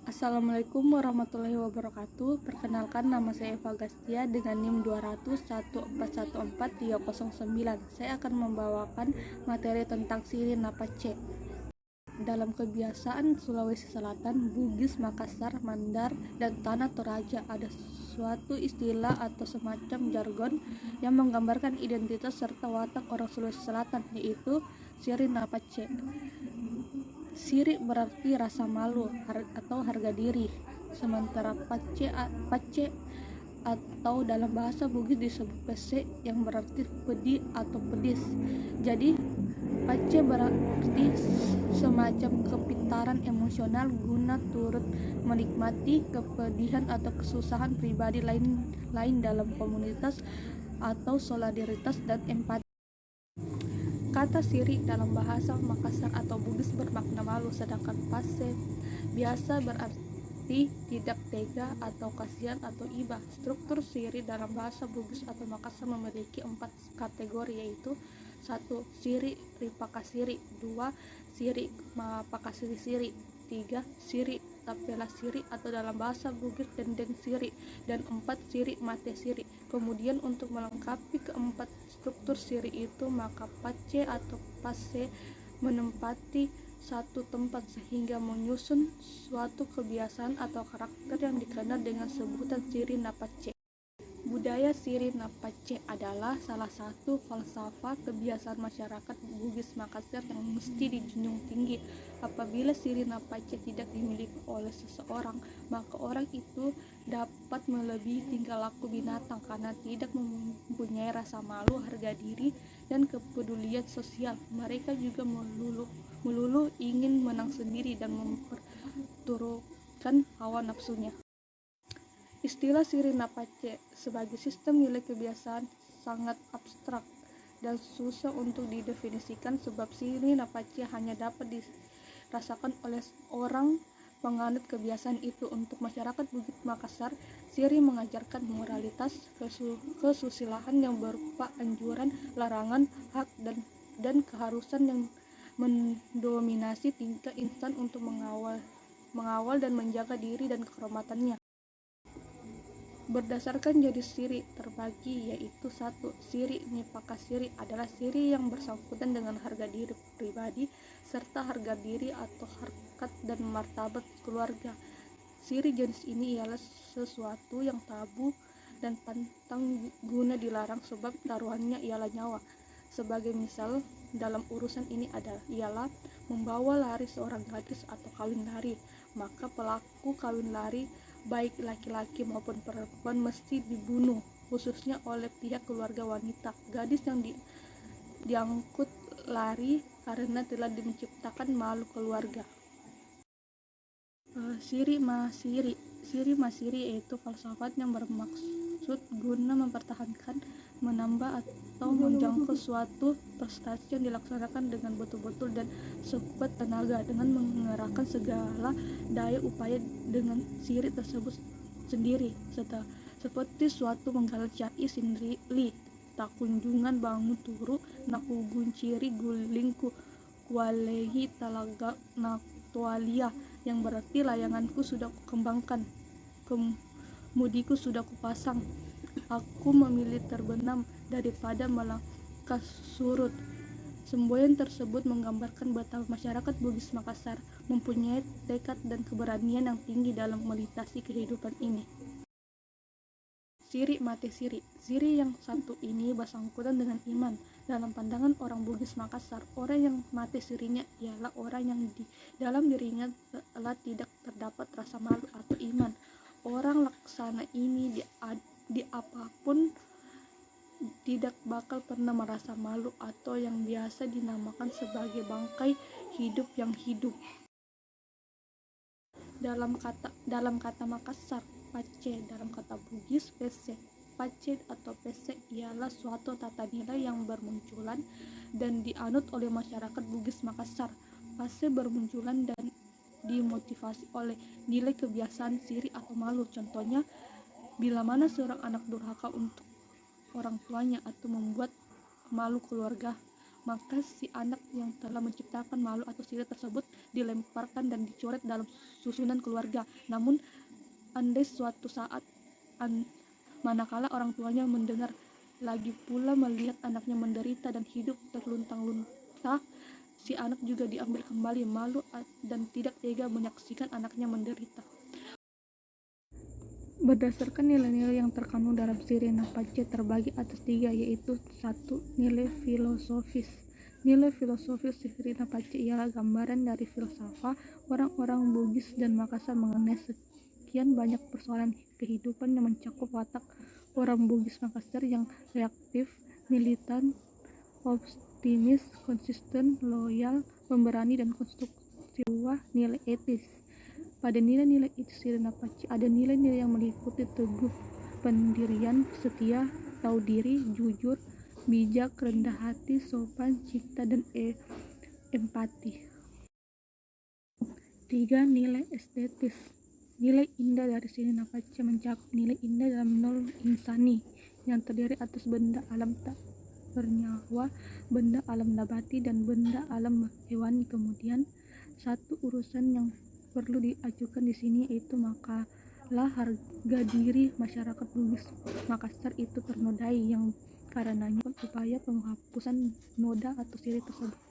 Assalamualaikum warahmatullahi wabarakatuh. Perkenalkan, nama saya Eva Gastia dengan NIM 2001414 Saya akan membawakan materi tentang siri Napace. Dalam kebiasaan Sulawesi Selatan, Bugis, Makassar, Mandar, dan Tanah Toraja ada suatu istilah atau semacam jargon yang menggambarkan identitas serta watak orang Sulawesi Selatan, yaitu siri Napace. Siri berarti rasa malu atau harga diri, sementara pace atau dalam bahasa Bugis disebut pese yang berarti pedih atau pedis. Jadi pace berarti semacam kepintaran emosional guna turut menikmati kepedihan atau kesusahan pribadi lain dalam komunitas atau solidaritas dan empati. Kata siri dalam bahasa Makassar atau Bugis bermakna malu, sedangkan pase biasa berarti tidak tega atau kasihan atau iba. Struktur siri dalam bahasa Bugis atau Makassar memiliki 4 kategori, yaitu 1. Siri ripakasiri, 2. Siri mapakasiri siri, 3. Siri tapela siri atau dalam bahasa Bugis dendeng siri, dan 4. Siri mate siri. Kemudian untuk melengkapi keempat struktur siri itu, maka pace atau pase menempati satu tempat sehingga menyusun suatu kebiasaan atau karakter yang dikenal dengan sebutan siri Napace. Budaya siri Napace adalah salah satu falsafah kebiasaan masyarakat Bugis Makassar yang mesti dijunjung tinggi. Apabila siri Napace tidak dimiliki oleh seseorang, maka orang itu dapat melebihi tingkah laku binatang karena tidak mempunyai rasa malu, harga diri, dan kepedulian sosial. Mereka juga melulu ingin menang sendiri dan memperturutkan hawa nafsunya. Istilah siri Napace sebagai sistem nilai kebiasaan sangat abstrak dan susah untuk didefinisikan, sebab siri Napace hanya dapat dirasakan oleh orang penganut kebiasaan itu. Untuk masyarakat Bugis Makassar, siri mengajarkan moralitas kesusilaan yang berupa anjuran, larangan, hak, dan keharusan yang mendominasi tingkah insan untuk mengawal dan menjaga diri dan kehormatannya. Berdasarkan jenis siri terbagi, yaitu 1. Siri nipakasiri adalah siri yang bersangkutan dengan harga diri pribadi serta harga diri atau harkat dan martabat keluarga. Siri jenis ini ialah sesuatu yang tabu dan pantang guna dilarang, sebab taruhannya ialah nyawa. Sebagai misal dalam urusan ini ialah membawa lari seorang gadis atau kawin lari, maka pelaku kawin lari baik laki-laki maupun perempuan mesti dibunuh, khususnya oleh pihak keluarga wanita gadis yang diangkut lari karena telah menciptakan malu keluarga. Siri masiri yaitu falsafat yang bermaksud guna mempertahankan, menambah atau menjangkau suatu prestasi yang dilaksanakan dengan betul-betul dan sekuat tenaga dengan mengerahkan segala daya upaya dengan siri tersebut sendiri, seperti suatu menggalat syai sindri tak kunjungan bangun turu naku gunciri gulingku kualehi talaga naktualia, yang berarti layanganku sudah kukembangkan, kemudiku sudah kupasang, aku memilih terbenam daripada melangkah surut. Semboyan tersebut menggambarkan betapa masyarakat Bugis Makassar mempunyai tekad dan keberanian yang tinggi dalam melintasi kehidupan ini. Siri mate siri. Siri yang satu ini bersangkutan dengan iman. Dalam pandangan orang Bugis Makassar, orang yang mate sirinya ialah orang yang di dalam dirinya telah tidak terdapat rasa malu atau iman. Orang laksana ini di apapun tidak bakal pernah merasa malu, atau yang biasa dinamakan sebagai bangkai hidup yang hidup. Dalam kata Makassar, pace, dalam kata Bugis, pese. Pace atau pese ialah suatu tata nilai yang bermunculan dan dianut oleh masyarakat Bugis Makassar. Pase bermunculan dan dimotivasi oleh nilai kebiasaan siri atau malu. Contohnya, bila mana seorang anak durhaka untuk orang tuanya atau membuat malu keluarga, maka si anak yang telah menciptakan malu atau sihir tersebut dilemparkan dan dicoret dalam susunan keluarga. Namun andai suatu saat manakala orang tuanya mendengar lagi pula melihat anaknya menderita dan hidup terluntang-luntang, si anak juga diambil kembali, malu dan tidak tega menyaksikan anaknya menderita. Berdasarkan nilai-nilai yang terkandung dalam Sirena Pace terbagi atas 3, yaitu 1. Nilai filosofis. Nilai filosofis Sirena Pace ialah gambaran dari filsafat orang-orang Bugis dan Makassar mengenai sekian banyak persoalan kehidupan yang mencakup watak orang Bugis Makassar yang reaktif, militan, optimis, konsisten, loyal, pemberani, dan konstruktif. 2. Nilai etis. Pada nilai-nilai itu Sirena Pace ada nilai-nilai yang meliputi teguh pendirian, setia, tahu diri, jujur, bijak, rendah hati, sopan, cinta, dan empati. 3. Nilai estetis. Nilai indah dari Sirena Pace mencakup nilai indah dalam nol insani yang terdiri atas benda alam tak bernyawa, benda alam nabati, dan benda alam hewani. Kemudian satu urusan yang perlu diajukan di sini yaitu makalah harga diri masyarakat Bugis Makassar itu ternodai, yang karenanya upaya penghapusan noda atau sihir tersebut.